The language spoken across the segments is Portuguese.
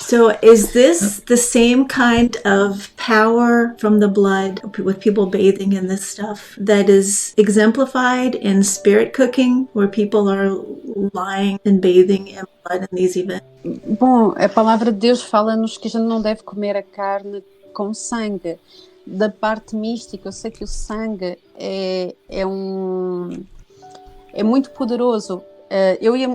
So is this the same kind of power from the blood with people bathing in this stuff that is exemplified in spirit cooking, where people are lying and bathing in blood in these events? Bom, a palavra de Deus fala-nos que a gente não deve comer a carne com sangue. Da parte mística, eu sei que o sangue é muito poderoso. Eu ia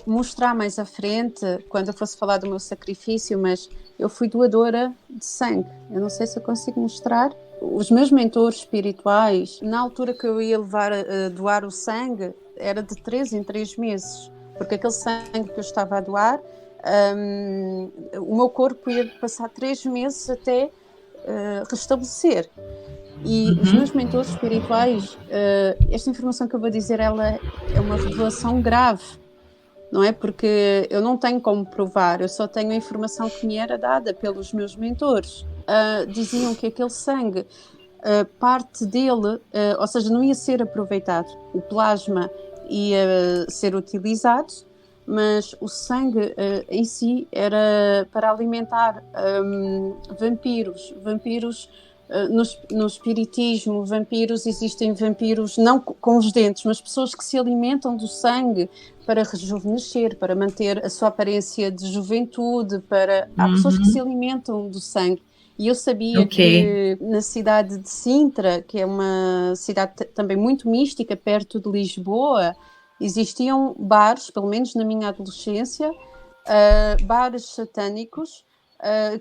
mostrar mais à frente, quando eu fosse falar do meu sacrifício, mas eu fui doadora de sangue. Eu não sei se eu consigo mostrar. Os meus mentores espirituais, na altura que eu ia levar a doar o sangue, era de 3 em 3 meses. Porque aquele sangue que eu estava a doar, o meu corpo ia passar 3 meses até restabelecer. E os meus mentores espirituais, esta informação que eu vou dizer, ela é uma revelação grave, não é? Porque eu não tenho como provar, eu só tenho a informação que me era dada pelos meus mentores. Diziam que aquele sangue, parte dele, ou seja, não ia ser aproveitado. O plasma ia ser utilizado, mas o sangue em si era para alimentar vampiros. No espiritismo, vampiros, existem vampiros não com os dentes, mas pessoas que se alimentam do sangue para rejuvenescer, para manter a sua aparência de juventude, há pessoas que se alimentam do sangue. E eu sabia que na cidade de Sintra, que é uma cidade também muito mística, perto de Lisboa, existiam bares, pelo menos na minha adolescência, bares satânicos,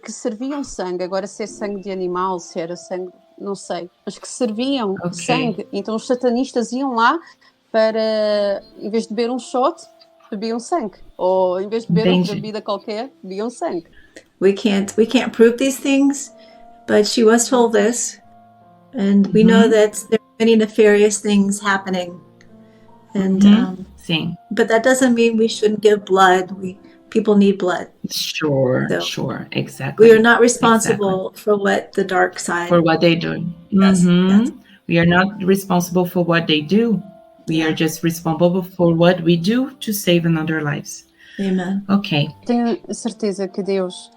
que serviam sangue. Agora, se é sangue de animal, se era sangue, não sei, mas que serviam sangue. Então os satanistas iam lá para, em vez de beber um shot, bebiam sangue, ou em vez de beber outra bebida qualquer, bebiam sangue. We can't prove these things, but she was told this, and we know that there are many nefarious things happening, and but that doesn't mean we shouldn't give blood. People need blood. Sure, exactly. We are not responsible for what the dark side... For what they do. Yes. We are not responsible for what they do. We are just responsible for what we do to save another lives. Amen. Ok. Tenho certeza que Deus...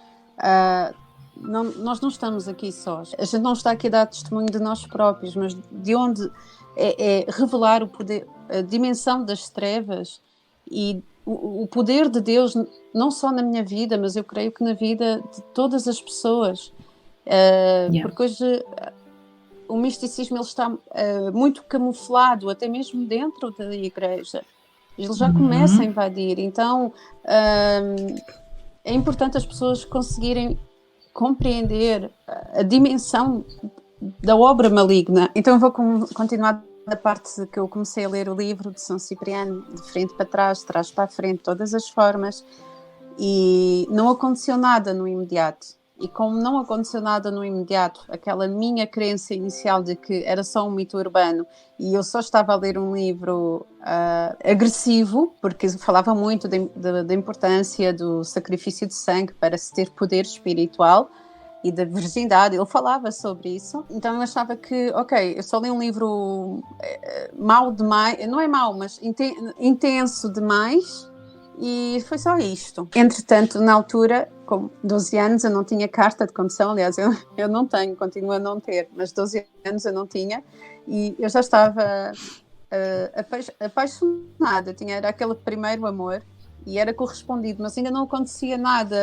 nós não estamos aqui sós. A gente não está aqui a dar testemunho de nós próprios, mas de onde é revelar o poder, a dimensão das trevas e o poder de Deus, não só na minha vida, mas eu creio que na vida de todas as pessoas. Porque hoje o misticismo ele está muito camuflado, até mesmo dentro da igreja. Ele já começa a invadir. Então, é importante as pessoas conseguirem compreender a dimensão da obra maligna. Então eu vou continuar da parte que eu comecei a ler o livro de São Cipriano, de frente para trás, de trás para a frente, todas as formas, e não aconteceu nada no imediato. E como não aconteceu nada no imediato, aquela minha crença inicial de que era só um mito urbano e eu só estava a ler um livro agressivo, porque falava muito da importância do sacrifício de sangue para se ter poder espiritual e da virgindade, ele falava sobre isso. Então eu achava que, ok, eu só li um livro mau demais, não é mau, mas intenso demais, e foi só isto. Entretanto, na altura, com 12 anos, eu não tinha carta de condução, aliás, eu não tenho, continuo a não ter, mas 12 anos eu não tinha, e eu já estava apaixonada, era aquele primeiro amor, e era correspondido, mas ainda não acontecia nada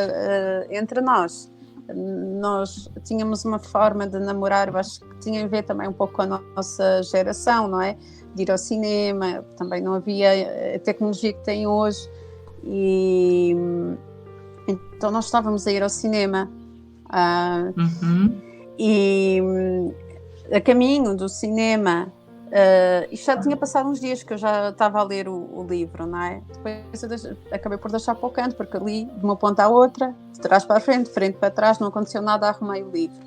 entre nós. Nós tínhamos uma forma de namorar, eu acho que tinha a ver também um pouco com a nossa geração, não é? De ir ao cinema, também não havia a tecnologia que tem hoje, e então nós estávamos a ir ao cinema e a caminho do cinema, isto já tinha passado uns dias que eu já estava a ler o livro, não é? Depois acabei por deixar para o canto, porque ali de uma ponta à outra, de trás para a frente, de frente para trás, não aconteceu nada, arrumei o livro.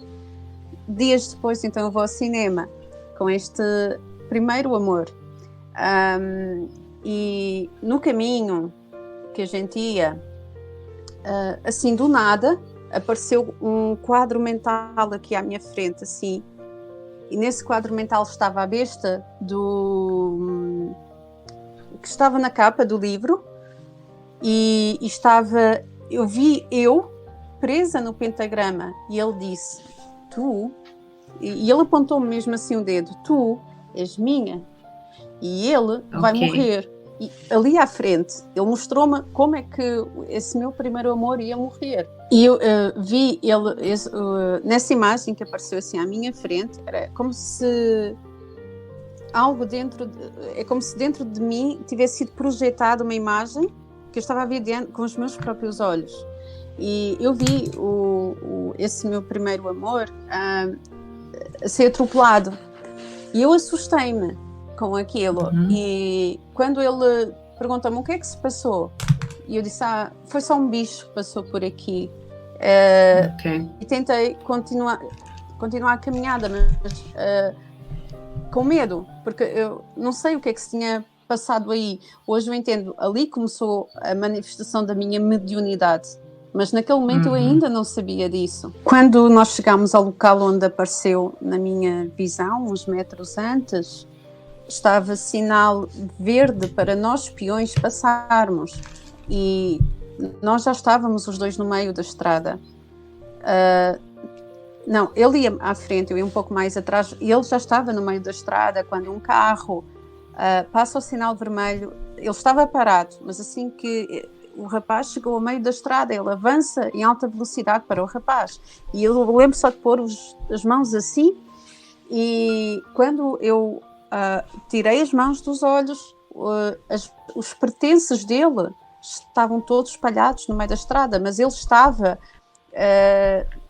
Dias depois, então, eu vou ao cinema com este primeiro amor, e no caminho que a gente ia, assim do nada, apareceu um quadro mental aqui à minha frente, assim, e nesse quadro mental estava a besta que estava na capa do livro, e estava, eu vi presa no pentagrama. E ele disse, tu, e ele apontou-me mesmo assim o dedo, tu és minha, e ele vai morrer. E ali à frente, ele mostrou-me como é que esse meu primeiro amor ia morrer. E eu vi ele, nessa imagem que apareceu assim à minha frente, era como se algo é como se dentro de mim tivesse sido projetada uma imagem que eu estava a ver com os meus próprios olhos. E eu vi esse meu primeiro amor a ser atropelado. E eu assustei-me com aquilo. E quando ele perguntou-me o que é que se passou, e eu disse, foi só um bicho que passou por aqui. E tentei continuar a caminhada, mas com medo, porque eu não sei o que é que se tinha passado aí. Hoje eu entendo, ali começou a manifestação da minha mediunidade, mas naquele momento eu ainda não sabia disso. Quando nós chegámos ao local onde apareceu na minha visão, uns metros antes, estava sinal verde para nós peões passarmos, e nós já estávamos os dois no meio da estrada. Não, ele ia à frente, eu ia um pouco mais atrás, e ele já estava no meio da estrada quando um carro passa o sinal vermelho. Ele estava parado, mas assim que o rapaz chegou ao meio da estrada, ele avança em alta velocidade para o rapaz, e eu lembro só de pôr as mãos assim, e quando eu tirei as mãos dos olhos, os pertences dele estavam todos espalhados no meio da estrada, mas ele estava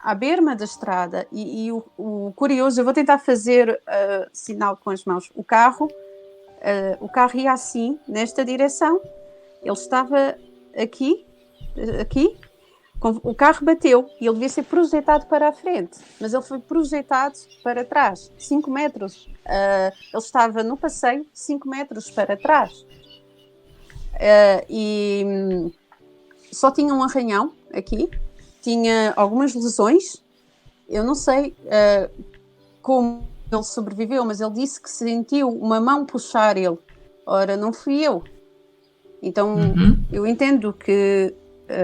à berma da estrada, e o curioso, eu vou tentar fazer sinal com as mãos, o carro ia assim, nesta direção, ele estava aqui, o carro bateu, e ele devia ser projetado para a frente, mas ele foi projetado para trás, 5 metros, ele estava no passeio 5 metros para trás, e só tinha um arranhão aqui, tinha algumas lesões, eu não sei como ele sobreviveu, mas ele disse que sentiu uma mão puxar ele. Ora, não fui eu. Então, eu entendo que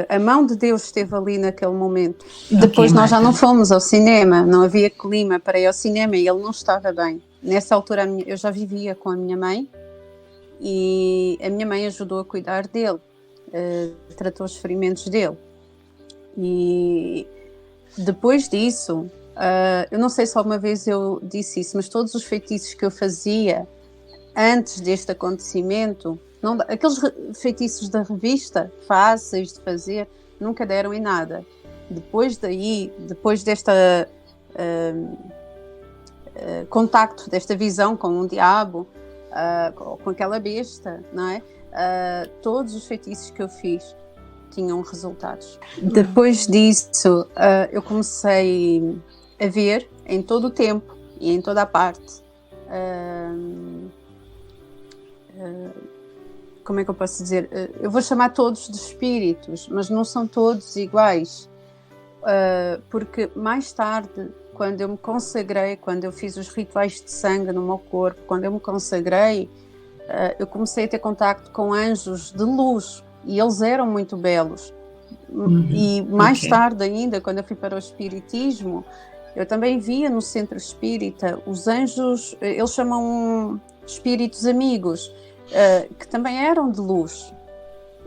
a mão de Deus esteve ali naquele momento. Depois nós já não fomos ao cinema, não havia clima para ir ao cinema, e ele não estava bem. Nessa altura eu já vivia com a minha mãe, e a minha mãe ajudou a cuidar dele, tratou os ferimentos dele. E depois disso, eu não sei se alguma vez eu disse isso, mas todos os feitiços que eu fazia antes deste acontecimento, aqueles feitiços da revista, fáceis de fazer, nunca deram em nada. Depois desta contacto, desta visão com um diabo, com aquela besta, não é? Todos os feitiços que eu fiz tinham resultados. Depois disso, eu comecei a ver em todo o tempo e em toda a parte, como é que eu posso dizer? Eu vou chamar todos de espíritos, mas não são todos iguais, porque mais tarde, quando eu me consagrei, quando eu fiz os rituais de sangue no meu corpo, quando eu me consagrei, eu comecei a ter contacto com anjos de luz, e eles eram muito belos. E mais tarde ainda, quando eu fui para o espiritismo, eu também via no centro espírita os anjos, eles chamam espíritos amigos, que também eram de luz.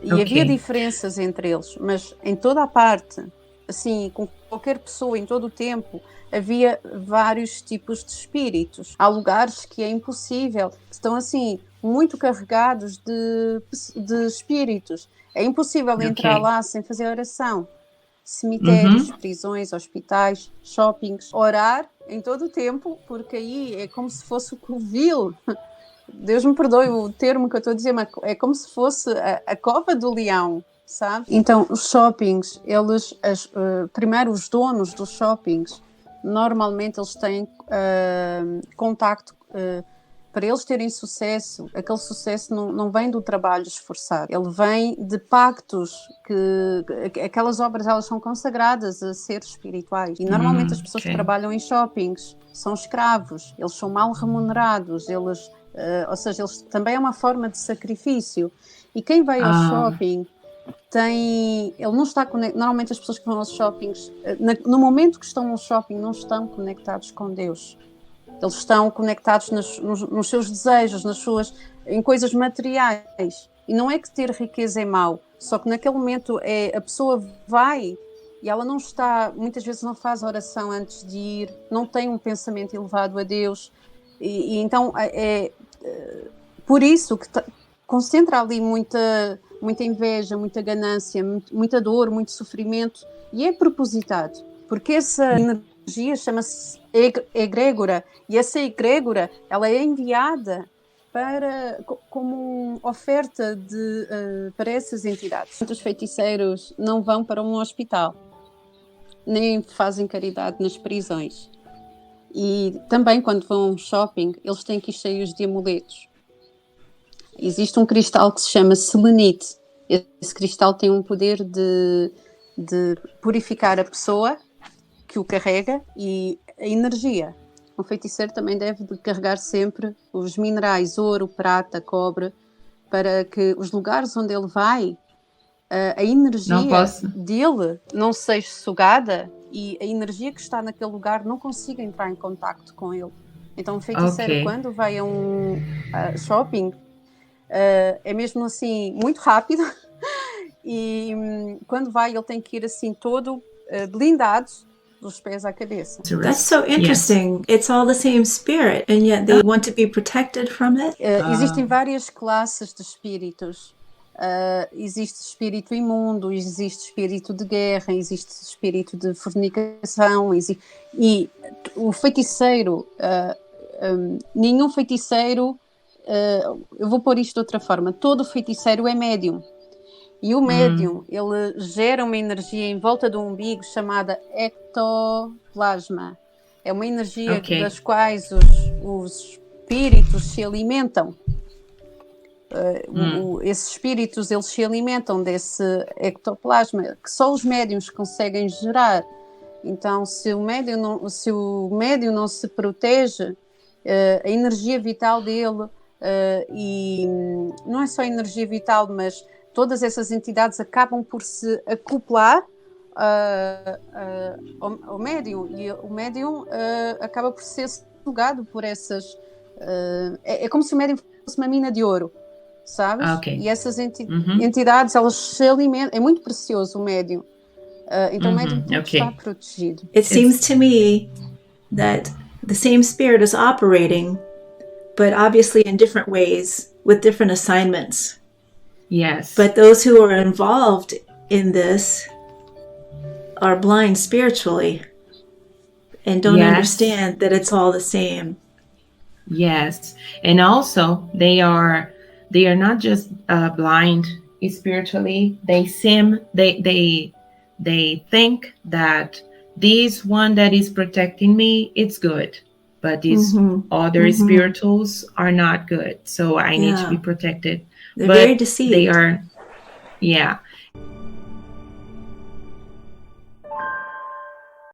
E havia diferenças entre eles, mas em toda a parte, assim, com qualquer pessoa, em todo o tempo, havia vários tipos de espíritos. Há lugares que é impossível, que estão assim, muito carregados de espíritos. É impossível entrar lá sem fazer oração. Cemitérios, prisões, hospitais, shoppings. Orar em todo o tempo, porque aí é como se fosse o covil. Deus me perdoe o termo que eu estou a dizer, mas é como se fosse a cova do leão, sabe? Então, os shoppings, primeiro os donos dos shoppings, normalmente eles têm contacto, para eles terem sucesso. Aquele sucesso não vem do trabalho esforçado, ele vem de pactos, que aquelas obras elas são consagradas a seres espirituais, e normalmente as pessoas que trabalham em shoppings são escravos, eles são mal remunerados, ou seja, eles também é uma forma de sacrifício, e quem vai ao shopping ele não está conectado. Normalmente as pessoas que vão aos shoppings, no momento que estão no shopping, não estão conectados com Deus. Eles estão conectados nos seus desejos, em coisas materiais. E não é que ter riqueza é mau, só que naquele momento a pessoa vai e ela não está, muitas vezes não faz oração antes de ir, não tem um pensamento elevado a Deus. E então por isso que concentra ali muita inveja, muita ganância, muita dor, muito sofrimento, e é propositado, porque essa energia chama-se egrégora, e essa egrégora ela é enviada como oferta para essas entidades. Muitos feiticeiros não vão para um hospital, nem fazem caridade nas prisões, e também quando vão a um shopping eles têm que ir cheios de amuletos. Existe um cristal que se chama selenite. Esse cristal tem um poder de purificar a pessoa que o carrega e a energia. Um feiticeiro também deve de carregar sempre os minerais, ouro, prata, cobre, para que os lugares onde ele vai, a energia dele não seja sugada e a energia que está naquele lugar não consiga entrar em contacto com ele. Então um feiticeiro, quando vai a um shopping, é mesmo assim muito rápido e quando vai ele tem que ir assim todo blindado dos pés à cabeça. That's so interesting. Yes. It's all the same spirit and yet they want to be protected from it. Existem várias classes de espíritos. Existe espírito imundo, existe espírito de guerra, existe espírito de fornicação, e o feiticeiro, nenhum feiticeiro, eu vou pôr isto de outra forma, todo feiticeiro é médium, e o médium ele gera uma energia em volta do umbigo chamada ectoplasma. É uma energia das quais os espíritos se alimentam. Esses espíritos eles se alimentam desse ectoplasma que só os médiuns conseguem gerar. Então se o médium não se protege, a energia vital dele, e não é só a energia vital, mas todas essas entidades acabam por se acoplar ao médium, e o médium acaba por ser sugado por essas... é como se o médium fosse uma mina de ouro, sabes? E essas entidades, elas se alimentam. É muito precioso o médium. Então o médium está protegido. It seems to me that the same spirit is operating, but obviously in different ways, with different assignments. Yes. But those who are involved in this are blind spiritually and don't understand that it's all the same. Yes. And also they are not just blind spiritually. They think that this one that is protecting me, it's good. But these other spirituals are not good. So I need to be protected. They're very deceived. They are,